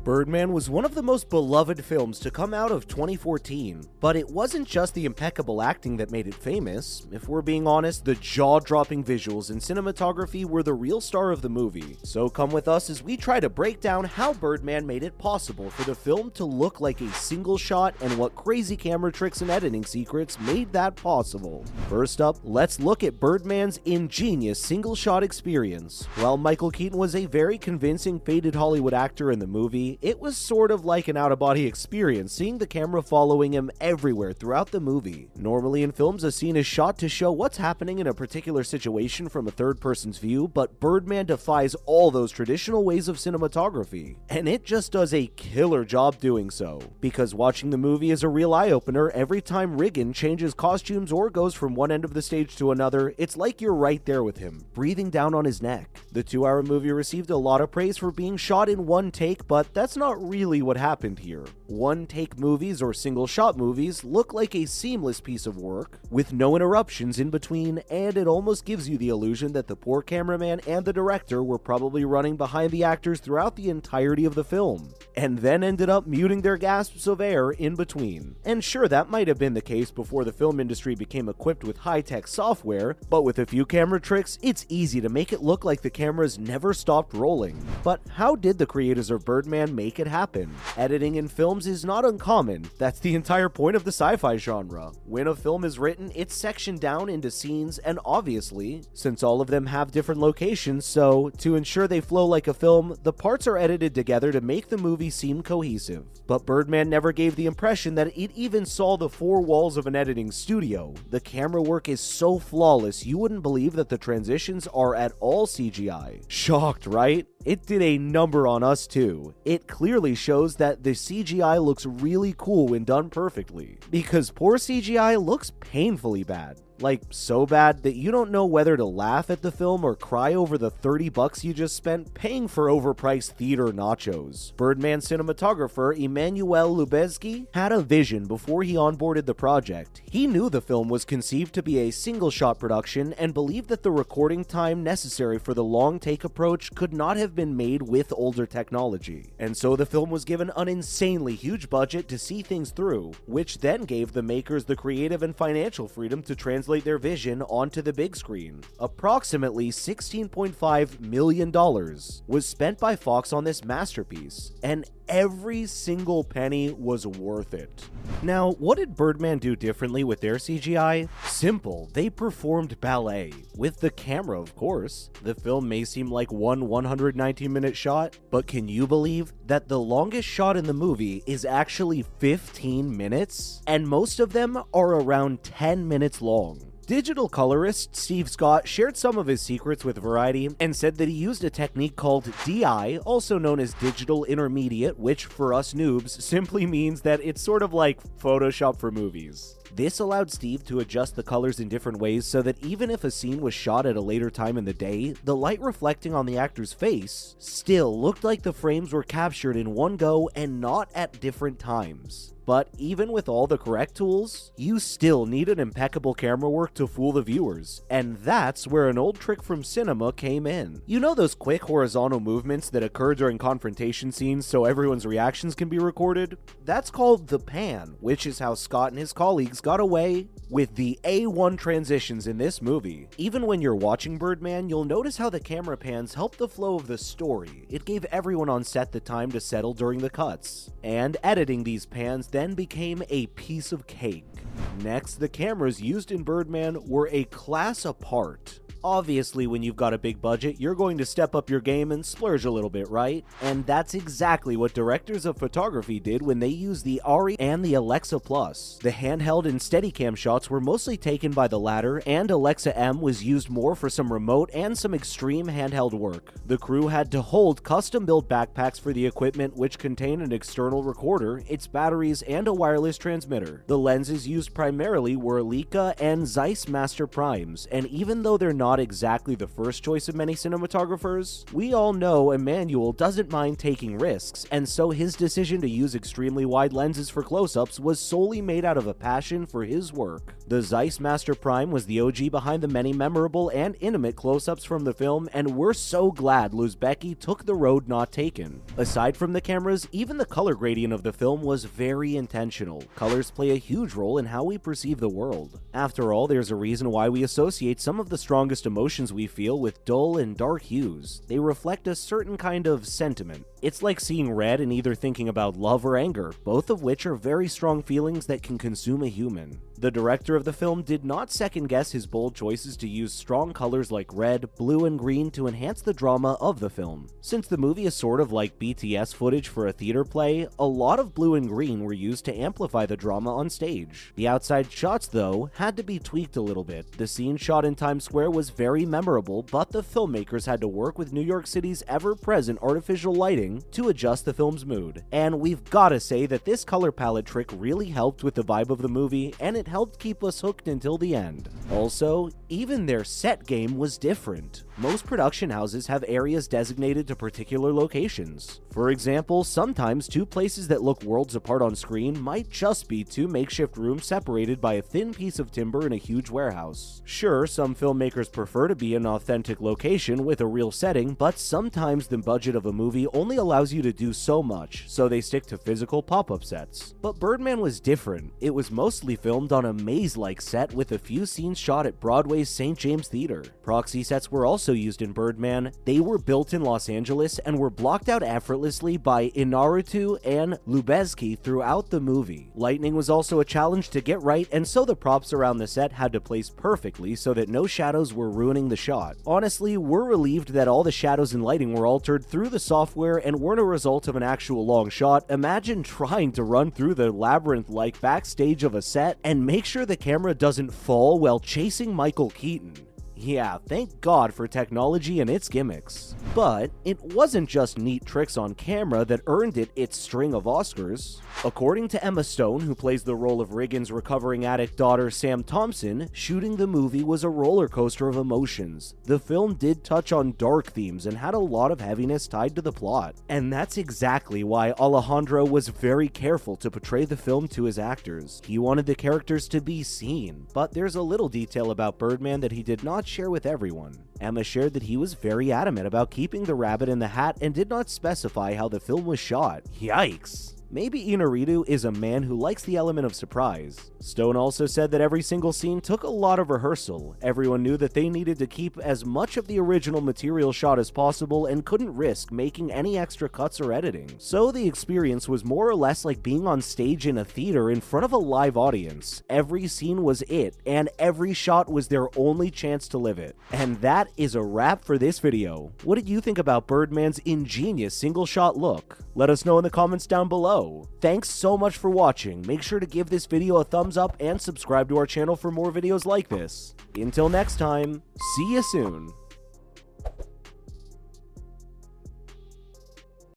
Birdman was one of the most beloved films to come out of 2014, but it wasn't just the impeccable acting that made it famous. If we're being honest, the jaw-dropping visuals and cinematography were the real star of the movie. So come with us as we try to break down how Birdman made it possible for the film to look like a single shot and what crazy camera tricks and editing secrets made that possible. First up, let's look at Birdman's ingenious single-shot experience. While Michael Keaton was a very convincing faded Hollywood actor in the movie, it was sort of like an out-of-body experience seeing the camera following him everywhere throughout the movie. Normally in films, a scene is shot to show what's happening in a particular situation from a third person's view, but Birdman defies all those traditional ways of cinematography, and it just does a killer job doing so. Because watching the movie is a real eye-opener every time Riggin changes costumes or goes from one end of the stage to another. It's like you're right there with him, breathing down on his neck. The 2-hour movie received a lot of praise for being shot in one take, but that's not really what happened here. One-take movies or single-shot movies look like a seamless piece of work, with no interruptions in between, and it almost gives you the illusion that the poor cameraman and the director were probably running behind the actors throughout the entirety of the film, and then ended up muting their gasps of air in between. And sure, that might have been the case before the film industry became equipped with high-tech software, but with a few camera tricks, it's easy to make it look like the cameras never stopped rolling. But how did the creators of Birdman make it happen? Editing in films is not uncommon. That's the entire point of the sci-fi genre. When a film is written, it's sectioned down into scenes, and obviously, since all of them have different locations, so to ensure they flow like a film, the parts are edited together to make the movie seem cohesive. But Birdman never gave the impression that it even saw the four walls of an editing studio. The camera work is so flawless, you wouldn't believe that the transitions are at all CGI. Shocked, right? It did a number on us too. It clearly shows that the CGI looks really cool when done perfectly, because poor CGI looks painfully bad. Like, so bad that you don't know whether to laugh at the film or cry over the $30 you just spent paying for overpriced theater nachos. Birdman cinematographer Emanuel Lubezki had a vision before he onboarded the project. He knew the film was conceived to be a single-shot production and believed that the recording time necessary for the long-take approach could not have been made with older technology. And so the film was given an insanely huge budget to see things through, which then gave the makers the creative and financial freedom to translate their vision onto the big screen. Approximately $16.5 million was spent by Fox on this masterpiece, and every single penny was worth it. Now, what did Birdman do differently with their CGI? Simple, they performed ballet. With the camera, of course. The film may seem like one 119-minute shot, but can you believe that the longest shot in the movie is actually 15 minutes? And most of them are around 10 minutes long. Digital colorist Steve Scott shared some of his secrets with Variety and said that he used a technique called DI, also known as Digital Intermediate, which for us noobs simply means that it's sort of like Photoshop for movies. This allowed Steve to adjust the colors in different ways so that even if a scene was shot at a later time in the day, the light reflecting on the actor's face still looked like the frames were captured in one go and not at different times. But even with all the correct tools, you still need an impeccable camera work to fool the viewers, and that's where an old trick from cinema came in. You know those quick horizontal movements that occur during confrontation scenes so everyone's reactions can be recorded? That's called the pan, which is how Scott and his colleagues got away with the A1 transitions in this movie. Even when you're watching Birdman, you'll notice how the camera pans help the flow of the story. It gave everyone on set the time to settle during the cuts, and editing these pans then became a piece of cake. Next, the cameras used in Birdman were a class apart. Obviously, when you've got a big budget, you're going to step up your game and splurge a little bit, right? And that's exactly what directors of photography did when they used the ARRI and the Alexa Plus. The handheld and Steadicam shots were mostly taken by the latter, and Alexa M was used more for some remote and some extreme handheld work. The crew had to hold custom-built backpacks for the equipment, which contain an external recorder, its batteries, and a wireless transmitter. The lenses used primarily were Leica and Zeiss Master Primes, and even though they're not not exactly the first choice of many cinematographers, we all know Emmanuel doesn't mind taking risks, and so his decision to use extremely wide lenses for close-ups was solely made out of a passion for his work. The Zeiss Master Prime was the OG behind the many memorable and intimate close-ups from the film, and we're so glad Luzbecki took the road not taken. Aside from the cameras, even the color gradient of the film was very intentional. Colors play a huge role in how we perceive the world. After all, there's a reason why we associate some of the strongest emotions we feel with dull and dark hues. They reflect a certain kind of sentiment. It's like seeing red and either thinking about love or anger, both of which are very strong feelings that can consume a human. The director of the film did not second-guess his bold choices to use strong colors like red, blue, and green to enhance the drama of the film. Since the movie is sort of like BTS footage for a theater play, a lot of blue and green were used to amplify the drama on stage. The outside shots, though, had to be tweaked a little bit. The scene shot in Times Square was very memorable, but the filmmakers had to work with New York City's ever-present artificial lighting to adjust the film's mood. And we've gotta say that this color palette trick really helped with the vibe of the movie, and it helped keep us hooked until the end. Also, even their set game was different. Most production houses have areas designated to particular locations. For example, sometimes two places that look worlds apart on screen might just be two makeshift rooms separated by a thin piece of timber in a huge warehouse. Sure, some filmmakers prefer to be in an authentic location with a real setting, but sometimes the budget of a movie only allows you to do so much, so they stick to physical pop-up sets. But Birdman was different. It was mostly filmed on a maze-like set with a few scenes shot at Broadway's St. James Theater. Proxy sets were also used in Birdman. They were built in Los Angeles and were blocked out effortlessly by Inarritu and Lubezki throughout the movie. Lighting was also a challenge to get right, and so the props around the set had to place perfectly so that no shadows were ruining the shot. Honestly, we're relieved that all the shadows and lighting were altered through the software and weren't a result of an actual long shot. Imagine trying to run through the labyrinth-like backstage of a set and make sure the camera doesn't fall while chasing Michael Keaton. Yeah, thank God for technology and its gimmicks. But it wasn't just neat tricks on camera that earned it its string of Oscars. According to Emma Stone, who plays the role of Regan's recovering addict daughter Sam Thompson, shooting the movie was a roller coaster of emotions. The film did touch on dark themes and had a lot of heaviness tied to the plot. And that's exactly why Alejandro was very careful to portray the film to his actors. He wanted the characters to be seen, but there's a little detail about Birdman that he did not share with everyone. Emma shared that he was very adamant about keeping the rabbit in the hat and did not specify how the film was shot. Yikes! Maybe Inarritu is a man who likes the element of surprise. Stone also said that every single scene took a lot of rehearsal. Everyone knew that they needed to keep as much of the original material shot as possible and couldn't risk making any extra cuts or editing. So the experience was more or less like being on stage in a theater in front of a live audience. Every scene was it, and every shot was their only chance to live it. And that is a wrap for this video. What did you think about Birdman's ingenious single-shot look? Let us know in the comments down below. Thanks so much for watching. Make sure to give this video a thumbs up and subscribe to our channel for more videos like this. Until next time, see you soon.